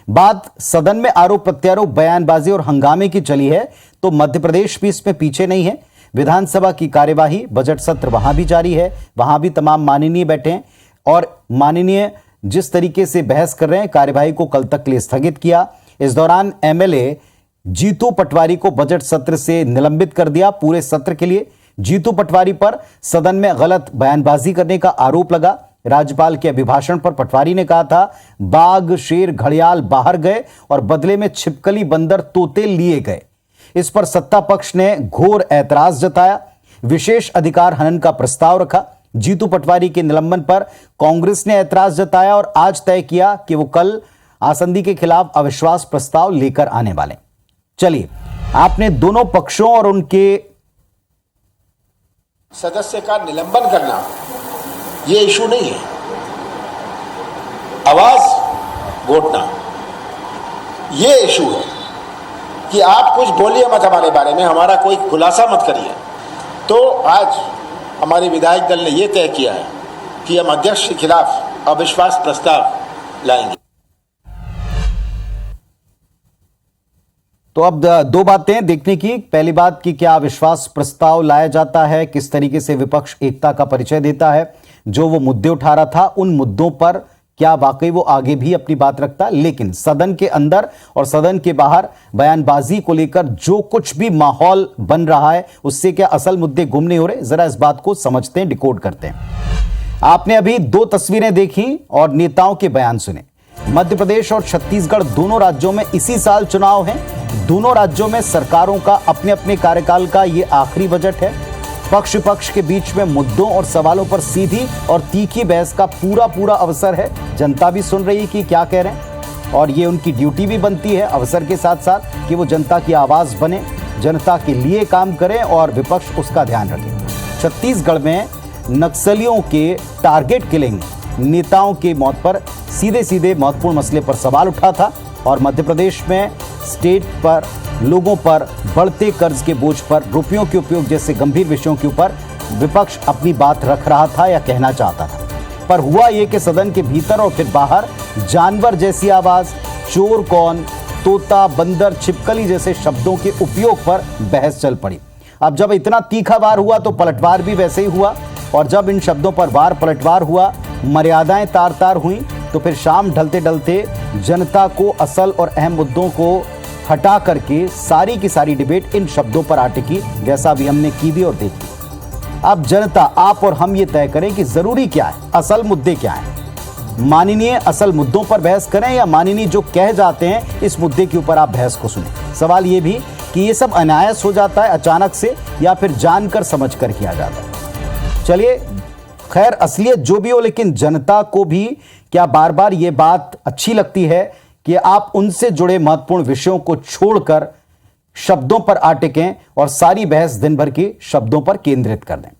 बात सदन में आरोप प्रत्यारोप, बयानबाजी और हंगामे की चली है तो मध्य प्रदेश भी इसमें पीछे नहीं है। विधानसभा की कार्यवाही, बजट सत्र वहां भी जारी है, वहां भी तमाम माननीय बैठे हैं और माननीय जिस तरीके से बहस कर रहे हैं, कार्यवाही को कल तक के लिए स्थगित किया। इस दौरान एमएलए जीतू पटवारी को बजट सत्र से निलंबित कर दिया पूरे सत्र के लिए। जीतू पटवारी पर सदन में गलत बयानबाजी करने का आरोप लगा। राज्यपाल के अभिभाषण पर पटवारी ने कहा था, बाघ, शेर, घड़ियाल बाहर गए और बदले में छिपकली, बंदर, तोते लिए गए। इस पर सत्ता पक्ष ने घोर ऐतराज जताया, विशेष अधिकार हनन का प्रस्ताव रखा। जीतू पटवारी के निलंबन पर कांग्रेस ने ऐतराज जताया और आज तय किया कि वो कल आसंदी के खिलाफ अविश्वास प्रस्ताव लेकर आने वाले। चलिए, आपने दोनों पक्षों और उनके सदस्य का निलंबन करना ये इशू नहीं है। आवाज घोटना ये इशू है कि आप कुछ बोलिए मत हमारे बारे में, हमारा कोई खुलासा मत करिए। तो आज हमारे विधायक दल ने यह तय किया है कि हम अध्यक्ष के खिलाफ अविश्वास प्रस्ताव लाएंगे। तो अब दो बातें देखने की। पहली बात कि क्या अविश्वास प्रस्ताव लाया जाता है, किस तरीके से विपक्ष एकता का परिचय देता है, जो वो मुद्दे उठा रहा था उन मुद्दों पर क्या वाकई वो आगे भी अपनी बात रखता है। लेकिन सदन के अंदर और सदन के बाहर बयानबाजी को लेकर जो कुछ भी माहौल बन रहा है, उससे क्या असल मुद्दे गुम नहीं हो रहे? जरा इस बात को समझते हैं, डिकोड करते हैं। आपने अभी दो तस्वीरें देखी और नेताओं के बयान सुने। मध्य प्रदेश और छत्तीसगढ़ दोनों राज्यों में इसी साल चुनाव है। दोनों राज्यों में सरकारों का अपने अपने कार्यकाल का ये आखिरी बजट है। पक्ष पक्ष के बीच में मुद्दों और सवालों पर सीधी और तीखी बहस का पूरा अवसर है। जनता भी सुन रही है कि क्या कह रहे हैं और ये उनकी ड्यूटी भी बनती है अवसर के साथ साथ कि वो जनता की आवाज बने, जनता के लिए काम करें और विपक्ष उसका ध्यान रखे। छत्तीसगढ़ में नक्सलियों के टारगेट किलिंग, नेताओं की मौत पर सीधे सीधे महत्वपूर्ण मसले पर सवाल उठा था और मध्य प्रदेश में स्टेट पर लोगों पर बढ़ते कर्ज के बोझ पर रुपयों के उपयोग जैसे गंभीर विषयों के ऊपर विपक्ष अपनी बात रख रहा था या कहना चाहता था। पर हुआ यह कि सदन के भीतर और फिर बाहर जानवर जैसी आवाज, चोर कौन, तोता, बंदर, छिपकली जैसे शब्दों के उपयोग पर बहस चल पड़ी। अब जब इतना तीखा वार हुआ तो पलटवार भी वैसे ही हुआ और जब इन शब्दों पर वार पलटवार हुआ, मर्यादाएं तार तार हुई, तो फिर शाम ढलते ढलते जनता को असल और अहम मुद्दों को हटा करके सारी की सारी डिबेट इन शब्दों पर अटकी, जैसा भी हमने की भी और देखी। अब जनता, आप और हम ये तय करें कि जरूरी क्या है, असल मुद्दे क्या हैं। माननीय असल मुद्दों पर बहस करें या माननीय जो कह जाते हैं इस मुद्दे के ऊपर आप बहस को सुने। सवाल ये भी कि ये सब अनायास हो जाता है अचानक से या फिर जानकर समझकर किया जाता है। चलिए, खैर असलियत जो भी हो, लेकिन जनता को भी क्या बार बार ये बात अच्छी लगती है कि आप उनसे जुड़े महत्वपूर्ण विषयों को छोड़कर शब्दों पर अटकें और सारी बहस दिन भर के शब्दों पर केंद्रित कर दें।